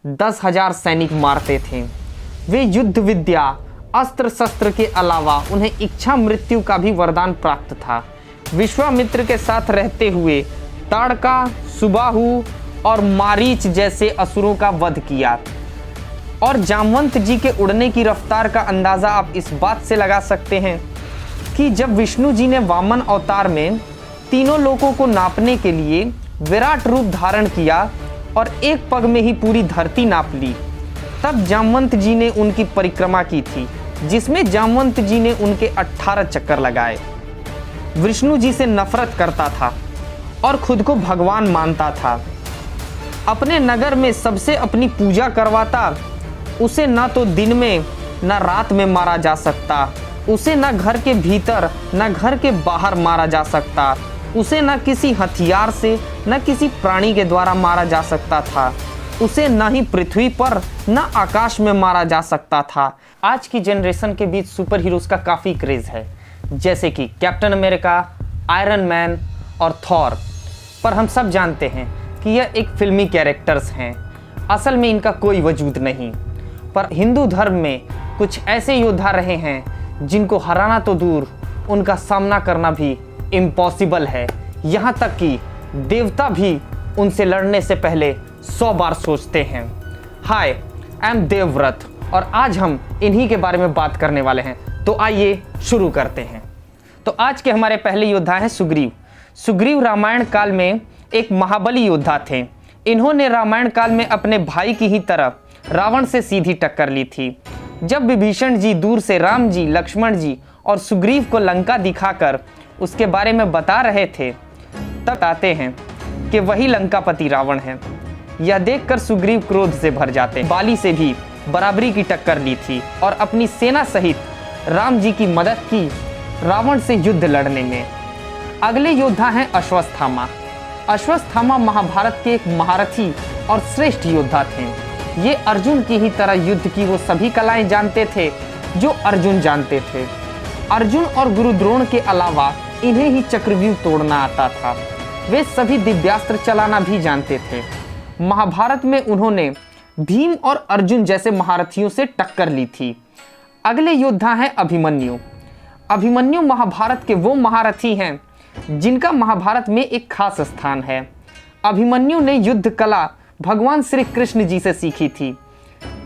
10,000 सैनिक मारते थे। वे युद्ध विद्या, अस्त्र शस्त्र के अलावा उन्हें इच्छा मृत्यु का भी वरदान प्राप्त था। विश्वामित्र के साथ रहते हुए ताड़का, सुबाहु और मारीच जैसे असुरों का वध किया। और जामवंत जी के उड़ने की रफ्तार का अंदाज़ा आप इस बात से लगा सकते हैं कि जब विष्णु जी ने वामन अवतार में तीनों लोकों को नापने के लिए विराट रूप धारण किया और एक पग में ही पूरी धरती नाप ली, तब जामवंत जी ने उनकी परिक्रमा की थी, जिसमें जामवंत जी ने उनके 18 चक्कर लगाए। विष्णु जी से नफरत करता था और खुद को भगवान मानता था। अपने नगर में सबसे अपनी पूजा करवाता। उसे ना तो दिन में ना रात में मारा जा सकता, उसे ना घर के भीतर ना घर के बाहर मारा जा सकता, उसे ना किसी हथियार से ना किसी प्राणी के द्वारा मारा जा सकता था, उसे ना ही पृथ्वी पर ना आकाश में मारा जा सकता था। आज की जनरेशन के बीच सुपर हीरोज का काफ़ी क्रेज़ है, जैसे कि कैप्टन अमेरिका, आयरन मैन और थॉर। पर हम सब जानते हैं कि यह एक फिल्मी कैरेक्टर्स हैं, असल में इनका कोई वजूद नहीं। पर हिंदू धर्म में कुछ ऐसे योद्धा रहे हैं जिनको हराना तो दूर, उनका सामना करना भी इम्पॉसिबल है। यहाँ तक कि देवता भी उनसे लड़ने से पहले 100 बार सोचते हैं। हाय, आई एम देवव्रत और आज हम इन्हीं के बारे में बात करने वाले हैं। तो आइए शुरू करते हैं। तो आज के हमारे पहले योद्धा हैं सुग्रीव। सुग्रीव रामायण काल में एक महाबली योद्धा थे। इन्होंने रामायण काल में अपने भाई की ही तरह रावण से सीधी टक्कर ली थी। जब विभीषण जी दूर से राम जी, लक्ष्मण जी और सुग्रीव को लंका दिखाकर उसके बारे में बता रहे थे, तब बताते हैं कि वही लंकापति रावण है। यह देखकर सुग्रीव क्रोध से भर जाते। बाली से भी बराबरी की टक्कर ली थी और अपनी सेना सहित राम जी की मदद की रावण से युद्ध लड़ने में। अगले योद्धा हैं अश्वत्थामा। अश्वत्थामा महाभारत के एक महारथी और श्रेष्ठ योद्धा थे। ये अर्जुन की ही तरह युद्ध की वो सभी कलाएं जानते थे जो अर्जुन जानते थे। अर्जुन और गुरु द्रोण के अलावा इन्हें ही चक्रव्यूह तोड़ना आता था। वे सभी दिव्यास्त्र चलाना भी जानते थे। महाभारत में उन्होंने भीम और अर्जुन जैसे महारथियों से टक्कर ली थी। अगले योद्धा हैं अभिमन्यु। अभिमन्यु महाभारत के वो महारथी हैं जिनका महाभारत में एक खास स्थान है। अभिमन्यु ने युद्ध कला भगवान श्री कृष्ण जी से सीखी थी।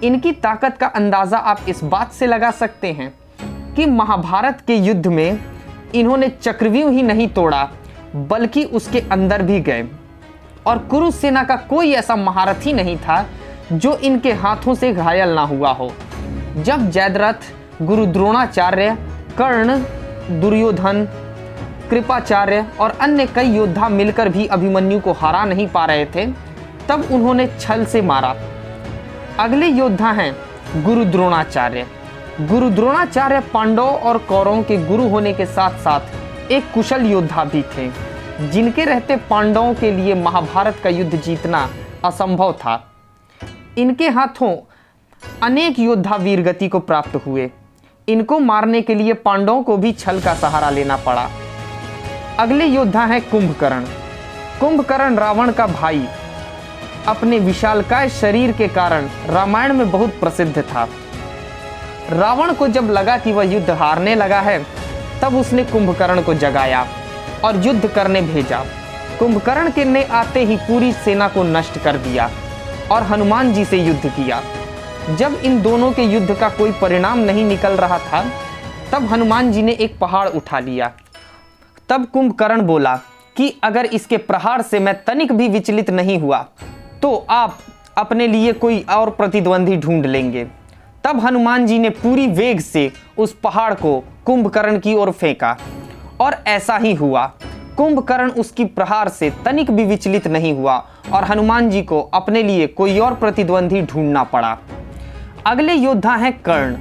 इनकी ताकत का अंदाज़ा आप इस बात से लगा सकते हैं कि महाभारत के युद्ध में इन्होंने चक्रव्यूह ही नहीं तोड़ा बल्कि उसके अंदर भी गए। और कुरु सेना का कोई ऐसा महारथी नहीं था जो इनके हाथों से घायल ना हुआ हो। जब जयद्रथ, गुरु द्रोणाचार्य, कर्ण, दुर्योधन, कृपाचार्य और अन्य कई योद्धा मिलकर भी अभिमन्यु को हरा नहीं पा रहे थे, तब उन्होंने छल से मारा। अगले योद्धा हैं गुरु द्रोणाचार्य। गुरु द्रोणाचार्य पांडवों और कौरवों के गुरु होने के साथ साथ एक कुशल योद्धा भी थे, जिनके रहते पांडवों के लिए महाभारत का युद्ध जीतना असंभव था। इनके हाथों अनेक योद्धा वीरगति को प्राप्त हुए। इनको मारने के लिए पांडवों को भी छल का सहारा लेना पड़ा। अगले योद्धा हैं कुंभकर्ण। कुंभकर्ण रावण का भाई अपने विशालकाय शरीर के कारण रामायण में बहुत प्रसिद्ध था। रावण को जब लगा कि वह युद्ध हारने लगा है, तब उसने कुंभकर्ण को जगाया और युद्ध करने भेजा। कुंभकर्ण के ने आते ही पूरी सेना को नष्ट कर दिया और हनुमान जी से युद्ध किया। जब इन दोनों के युद्ध का कोई परिणाम नहीं निकल रहा था, तब हनुमान जी ने एक पहाड़ उठा लिया। तब कुंभकर्ण बोला कि अगर इसके प्रहार से मैं तनिक भी विचलित नहीं हुआ तो आप अपने लिए कोई और प्रतिद्वंदी ढूंढ लेंगे। तब हनुमान जी ने पूरी वेग से उस पहाड़ को कुंभकर्ण की ओर फेंका और ऐसा ही हुआ। कुंभकर्ण उसकी प्रहार से तनिक भी विचलित नहीं हुआ और हनुमान जी को अपने लिए कोई और प्रतिद्वंदी ढूंढना पड़ा। अगले योद्धा हैं कर्ण।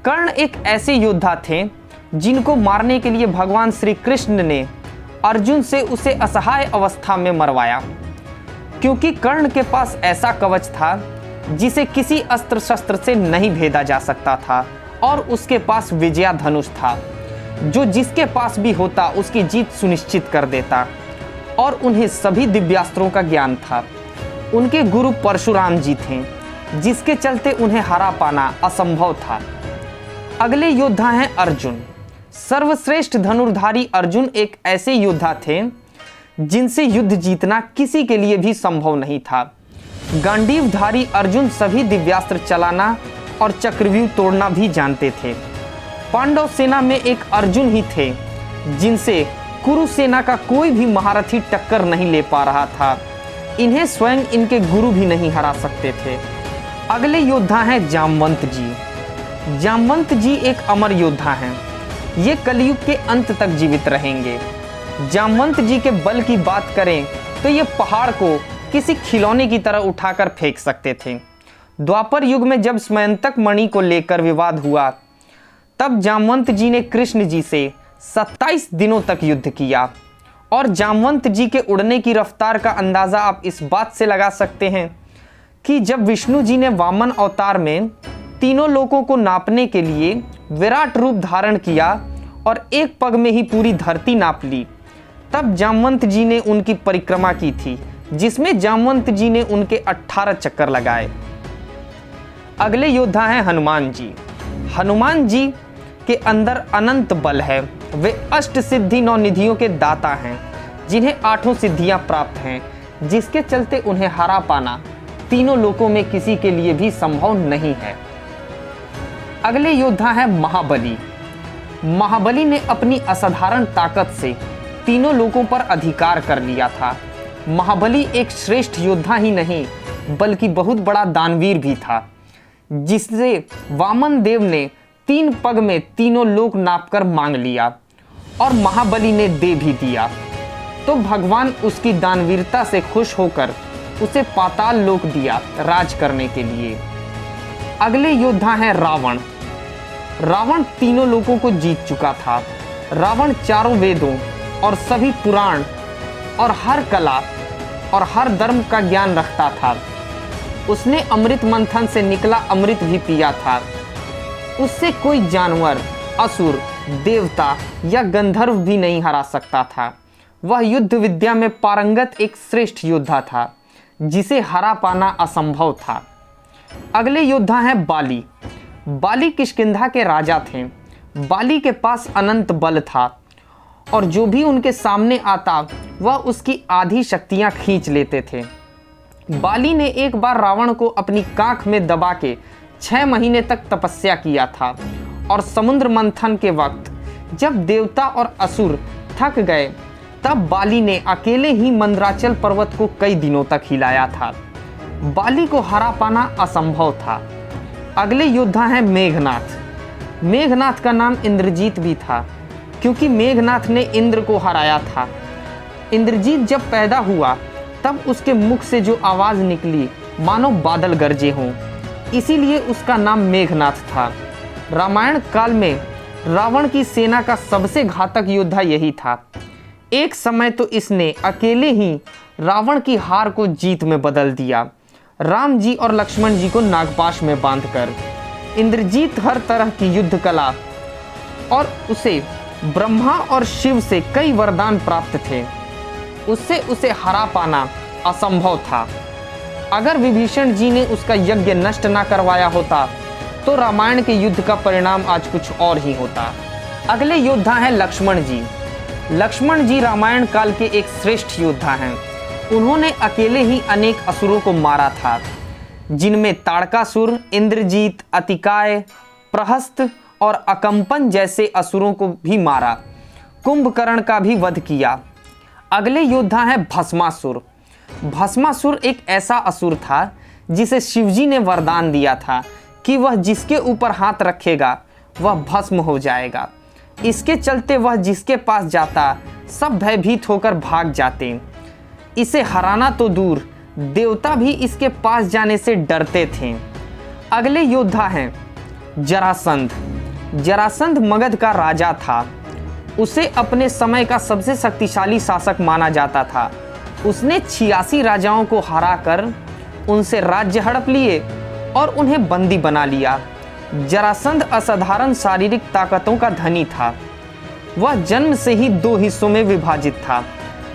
कर्ण एक ऐसे योद्धा थे जिनको मारने के लिए भगवान श्री कृष्ण ने अर्जुन से उसे असहाय अवस्था में मरवाया, क्योंकि कर्ण के पास ऐसा कवच था जिसे किसी अस्त्र शस्त्र से नहीं भेदा जा सकता था और उसके पास विजया धनुष था जो जिसके पास भी होता उसकी जीत सुनिश्चित कर देता और उन्हें सभी दिव्यास्त्रों का ज्ञान था। उनके गुरु परशुराम जी थे, जिसके चलते उन्हें हरा पाना असंभव था। अगले योद्धा हैं अर्जुन। सर्वश्रेष्ठ धनुर्धारी अर्जुन एक ऐसे योद्धा थे जिनसे युद्ध जीतना किसी के लिए भी संभव नहीं था। गांडीवधारी अर्जुन सभी दिव्यास्त्र चलाना और चक्रव्यूह तोड़ना भी जानते थे। पांडव सेना में एक अर्जुन ही थे जिनसे कुरुसेना का कोई भी महारथी टक्कर नहीं ले पा रहा था। इन्हें स्वयं इनके गुरु भी नहीं हरा सकते थे। अगले योद्धा हैं जामवंत जी। जामवंत जी एक अमर योद्धा हैं। ये कलयुग के अंत तक जीवित रहेंगे। जामवंत जी के बल की बात करें तो ये पहाड़ को किसी खिलौने की तरह उठाकर फेंक सकते थे। द्वापर युग में जब स्मयंतक मणि को लेकर विवाद हुआ, तब जामवंत जी ने कृष्ण जी से 27 दिनों तक युद्ध किया। और जामवंत जी के उड़ने की रफ्तार का अंदाज़ा आप इस बात से लगा सकते हैं कि जब विष्णु जी ने वामन अवतार में तीनों लोकों को नापने के लिए विराट रूप धारण किया और एक पग में ही पूरी धरती नाप ली, तब जामवंत जी ने उनकी परिक्रमा की थी, जिसमें जामवंत जी ने उनके 18 चक्कर लगाए। अगले योद्धा हैं हनुमान जी। हनुमान जी के अंदर अनंत बल है। वे अष्ट सिद्धि 9 निधियों के दाता हैं, जिन्हें 8 सिद्धियां प्राप्त हैं, जिसके चलते उन्हें हरा पाना तीनों लोकों में किसी के लिए भी संभव नहीं है। अगले योद्धा हैं महाबली। महाबली ने अपनी असाधारण ताकत से तीनों लोकों पर अधिकार कर लिया था। महाबली एक श्रेष्ठ योद्धा ही नहीं बल्कि बहुत बड़ा दानवीर भी था, जिससे वामन देव ने 3 पग में तीनों लोक नापकर मांग लिया और महाबली ने दे भी दिया। तो भगवान उसकी दानवीरता से खुश होकर उसे पाताल लोक दिया राज करने के लिए। अगले योद्धा हैं रावण। रावण तीनों लोकों को जीत चुका था। रावण चारों वेदों और सभी पुराण और हर कला और हर धर्म का ज्ञान रखता था। उसने अमृत मंथन से निकला अमृत भी पिया था। उससे कोई जानवर, असुर, देवता या गंधर्व भी नहीं हरा सकता था। वह युद्ध विद्या में पारंगत एक श्रेष्ठ योद्धा था, जिसे हरा पाना असंभव था। अगले योद्धा हैं बाली। बाली किष्किंधा के राजा थे। बाली के पास अनंत बल था और जो भी उनके सामने आता वह उसकी आधी शक्तियां खींच लेते थे। बाली ने एक बार रावण को अपनी कांख में दबा के 6 महीने तक तपस्या किया था और समुद्र मंथन के वक्त जब देवता और असुर थक गए, तब बाली ने अकेले ही मंदराचल पर्वत को कई दिनों तक हिलाया था। बाली को हरा पाना असंभव था। अगले योद्धा हैं मेघनाथ। मेघनाथ का नाम इंद्रजीत भी था, क्योंकि मेघनाथ ने इंद्र को हराया था। इंद्रजीत जब पैदा हुआ तब उसके मुख से जो आवाज़ निकली मानो बादल गरजे हों, इसीलिए उसका नाम मेघनाथ था। रामायण काल में रावण की सेना का सबसे घातक योद्धा यही था। एक समय तो इसने अकेले ही रावण की हार को जीत में बदल दिया, राम जी और लक्ष्मण जी को नागपाश में बांधकर। इंद्रजीत हर तरह की युद्ध कला और उसे ब्रह्मा और शिव से कई वरदान प्राप्त थे। उससे उसे हरा पाना असंभव था। अगर विभीषण जी ने उसका यज्ञ नष्ट ना करवाया होता तो रामायण के युद्ध का परिणाम आज कुछ और ही होता। अगले योद्धा हैं लक्ष्मण जी। लक्ष्मण जी रामायण काल के एक श्रेष्ठ योद्धा हैं। उन्होंने अकेले ही अनेक असुरों को मारा था, जिनमें ताड़कासुर, इंद्रजीत, अतिकाय, प्रहस्त और अकंपन जैसे असुरों को भी मारा। कुंभकर्ण का भी वध किया। अगले योद्धा हैं भस्मासुर। भस्मासुर एक ऐसा असुर था जिसे शिवजी ने वरदान दिया था कि वह जिसके ऊपर हाथ रखेगा वह भस्म हो जाएगा। इसके चलते वह जिसके पास जाता सब भयभीत होकर भाग जाते। इसे हराना तो दूर, देवता भी इसके पास जाने से डरते थे। अगले योद्धा हैं जरासंध। जरासंध मगध का राजा था। उसे अपने समय का सबसे शक्तिशाली शासक माना जाता था। उसने 86 राजाओं को हराकर उनसे राज्य हड़प लिए और उन्हें बंदी बना लिया। जरासंध असाधारण शारीरिक ताकतों का धनी था। वह जन्म से ही 2 हिस्सों में विभाजित था।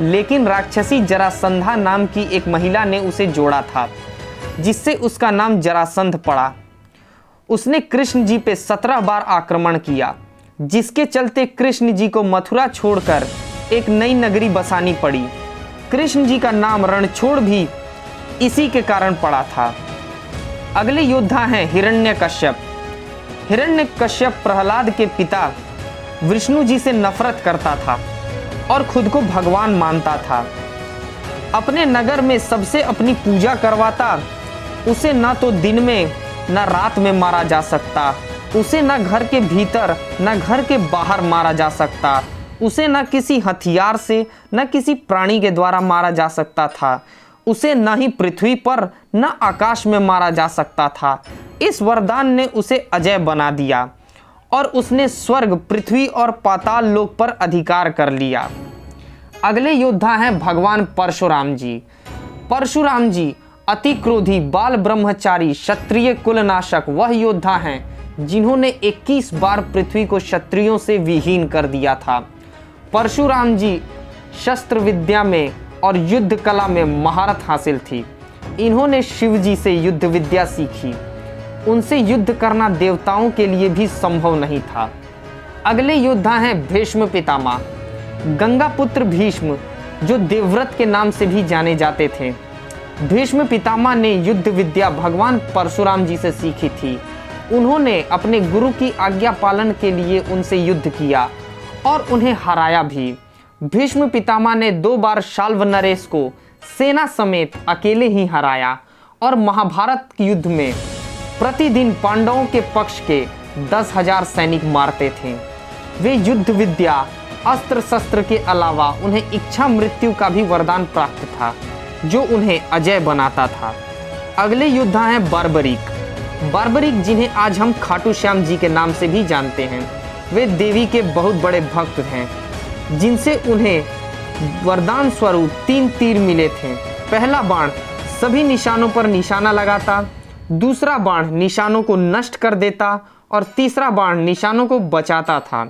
लेकिन राक्षसी जरासंधा नाम की एक महिला ने उसे जोड़ा था, जिससे उसका नाम जरासंध पड़ा। उसने कृष्ण जी पे 17 बार आक्रमण किया, जिसके चलते कृष्ण जी को मथुरा छोड़कर एक नई नगरी बसानी पड़ी। कृष्ण जी का नाम रणछोड़ भी इसी के कारण पड़ा था। अगले योद्धा हैं हिरण्यकश्यप। हिरण्यकश्यप प्रहलाद के पिता विष्णु जी से नफरत करता था और खुद को भगवान मानता था। अपने नगर में सबसे अपनी पूजा करवाता। उसे ना तो दिन में ना रात में मारा जा सकता। उसे ना घर के भीतर ना घर के बाहर मारा जा सकता। उसे ना किसी हथियार से न किसी प्राणी के द्वारा मारा जा सकता था। उसे न ही पृथ्वी पर न आकाश में मारा जा सकता था। इस वरदान ने उसे अजय बना दिया और उसने स्वर्ग, पृथ्वी और पाताल लोक पर अधिकार कर लिया। अगले योद्धा हैं भगवान परशुराम जी। परशुराम जी अति क्रोधी, बाल ब्रह्मचारी, क्षत्रिय कुलनाशक वह योद्धा हैं जिन्होंने 21 बार पृथ्वी को क्षत्रियों से विहीन कर दिया था। परशुराम जी शस्त्र विद्या में और युद्ध कला में महारत हासिल थी। इन्होंने शिव जी से युद्ध विद्या सीखी। उनसे युद्ध करना देवताओं के लिए भी संभव नहीं था। अगले योद्धा हैं भीष्म पितामह। गंगा पुत्र भीष्म, जो देवव्रत के नाम से भी जाने जाते थे। भीष्म पितामह ने युद्ध विद्या भगवान परशुराम जी से सीखी थी। उन्होंने अपने गुरु की आज्ञा पालन के लिए उनसे युद्ध किया और उन्हें हराया भी। भीष्म पितामह ने 2 बार शाल्व नरेश को सेना समेत अकेले ही हराया और महाभारत युद्ध में प्रतिदिन पांडवों के पक्ष के 10,000 सैनिक मारते थे। वे युद्ध विद्या, अस्त्र शस्त्र के अलावा उन्हें इच्छा मृत्यु का भी वरदान प्राप्त था, जो उन्हें अजय बनाता था। अगले योद्धा हैं बार्बरिक। बार्बरिक, जिन्हें आज हम खाटू श्याम जी के नाम से भी जानते हैं, वे देवी के बहुत बड़े भक्त हैं, जिनसे उन्हें वरदान स्वरूप 3 तीर मिले थे। पहला बाण सभी निशानों पर निशाना लगाता, दूसरा बाण निशानों को नष्ट कर देता और तीसरा बाण निशानों को बचाता था।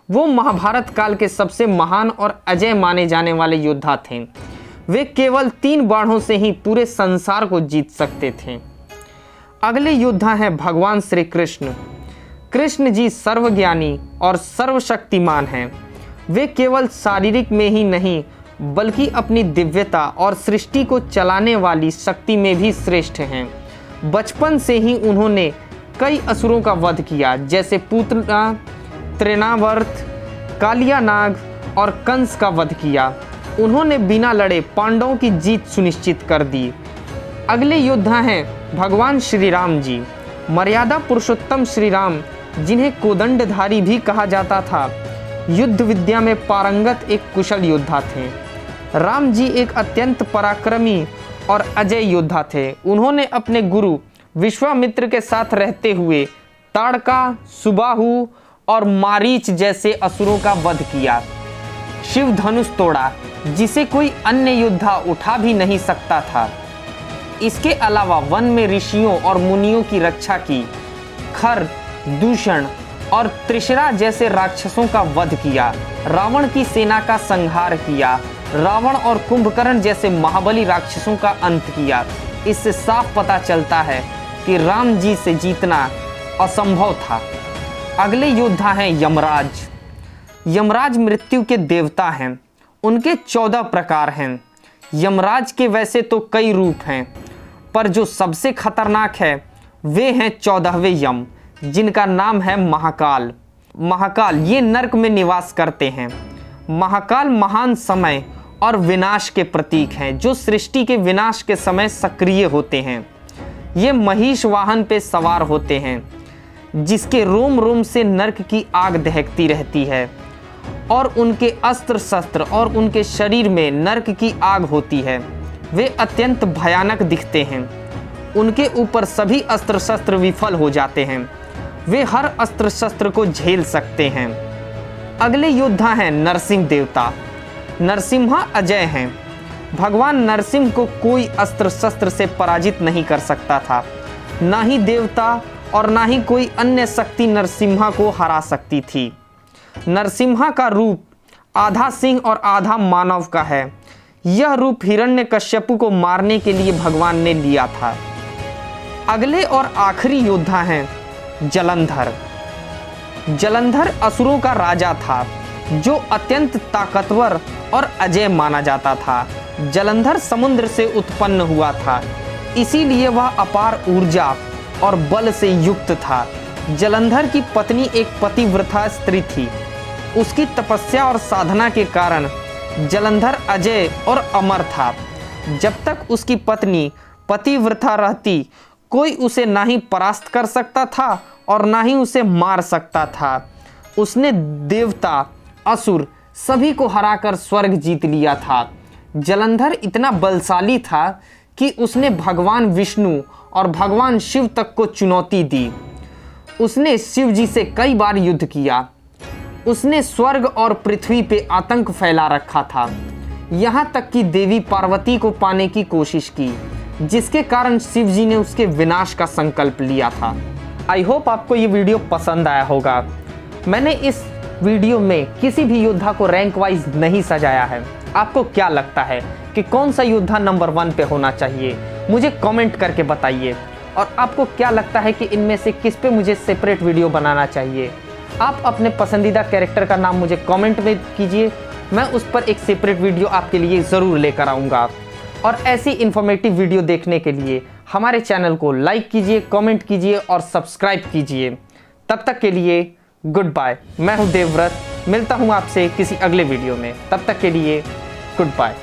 वो महाभारत काल के सबसे महान और अजय माने जाने वाले योद्धा थे। वे केवल 3 बाणों से ही पूरे संसार को जीत सकते थे। अगले योद्धा हैं भगवान श्री कृष्ण। कृष्ण जी सर्वज्ञानी और सर्वशक्तिमान हैं। वे केवल शारीरिक में ही नहीं बल्कि अपनी दिव्यता और सृष्टि को चलाने वाली शक्ति में भी श्रेष्ठ हैं। बचपन से ही उन्होंने कई असुरों का वध किया, जैसे पूतना, त्रिनावर्त, कालिया नाग और कंस का वध किया। उन्होंने बिना लड़े पांडवों की जीत सुनिश्चित कर दी। अगले योद्धा हैं भगवान श्री राम जी। मर्यादा पुरुषोत्तम श्री राम, जिन्हें कोदंडधारी भी कहा जाता था, युद्ध विद्या में पारंगत एक कुशल योद्धा थे। राम जी एक अत्यंत पराक्रमी और अजय योद्धा थे। उन्होंने अपने गुरु विश्वामित्र के साथ रहते हुए ताड़का, सुबाहु और मारीच जैसे असुरों का वध किया। शिव धनुष तोड़ा, जिसे कोई अन्य योद्धा उठा भी नहीं सकता था। इसके अलावा वन में ऋषियों और मुनियों की रक्षा की। खर, दूषण और त्रिशरा जैसे राक्षसों का वध किया। रावण की सेना का संहार किया। रावण और कुंभकर्ण जैसे महाबली राक्षसों का अंत किया। इससे साफ पता चलता है कि राम जी से जीतना असंभव था। अगले योद्धा हैं यमराज। यमराज मृत्यु के देवता हैं। उनके 14 प्रकार हैं। यमराज के वैसे तो कई रूप हैं, पर जो सबसे खतरनाक है वे हैं 14वें यम, जिनका नाम है महाकाल। महाकाल ये नरक में निवास करते हैं। महाकाल महान समय और विनाश के प्रतीक हैं, जो सृष्टि के विनाश के समय सक्रिय होते हैं। ये महिष वाहन पे सवार होते हैं, जिसके रोम रोम से नरक की आग दहकती रहती है और उनके अस्त्र शस्त्र और उनके शरीर में नरक की आग होती है। वे अत्यंत भयानक दिखते हैं। उनके ऊपर सभी अस्त्र शस्त्र विफल हो जाते हैं। वे हर अस्त्र शस्त्र को झेल सकते हैं। अगले योद्धा हैं नरसिंह देवता। नरसिम्हा अजय हैं। भगवान नरसिंह को कोई अस्त्र शस्त्र से पराजित नहीं कर सकता था। ना ही देवता और ना ही कोई अन्य शक्ति नरसिम्हा को हरा सकती थी। नरसिम्हा का रूप आधा सिंह और आधा मानव का है। यह रूप हिरण्यकश्यपु को मारने के लिए भगवान ने लिया था। अगले और आखिरी योद्धा हैं जलंधर। जलंधर असुरों का राजा था जो अत्यंत ताकतवर और अजय माना जाता था। जलंधर समुद्र से उत्पन्न हुआ था, इसीलिए वह अपार ऊर्जा और बल से युक्त था। जलंधर की पत्नी एक पतिव्रता स्त्री थी। उसकी तपस्या और साधना के कारण जलंधर अजय और अमर था। जब तक उसकी पत्नी पतिव्रता रहती, कोई उसे ना ही परास्त कर सकता था और ना ही उसे मार सकता था। उसने देवता, असुर सभी को हराकर स्वर्ग जीत लिया था। जलंधर इतना बलशाली था कि उसने भगवान विष्णु और भगवान शिव तक को चुनौती दी। उसने शिव जी से कई बार युद्ध किया। उसने स्वर्ग और पृथ्वी पे आतंक फैला रखा था, यहाँ तक कि देवी पार्वती को पाने की कोशिश की, जिसके कारण शिव जी ने उसके विनाश का संकल्प लिया था। आई होप आपको ये वीडियो पसंद आया होगा। मैंने इस वीडियो में किसी भी योद्धा को रैंक वाइज नहीं सजाया है। आपको क्या लगता है कि कौन सा योद्धा नंबर 1 पे होना चाहिए? मुझे कमेंट करके बताइए। और आपको क्या लगता है कि इनमें से किस पे मुझे सेपरेट वीडियो बनाना चाहिए? आप अपने पसंदीदा कैरेक्टर का नाम मुझे कमेंट में कीजिए, मैं उस पर एक सेपरेट वीडियो आपके लिए ज़रूर लेकर आऊँगा। और ऐसी इन्फॉर्मेटिव वीडियो देखने के लिए हमारे चैनल को लाइक कीजिए, कमेंट कीजिए और सब्सक्राइब कीजिए। तब तक के लिए गुड बाय। मैं हूँ देवव्रत, मिलता हूँ आपसे किसी अगले वीडियो में। तब तक के लिए गुड बाय।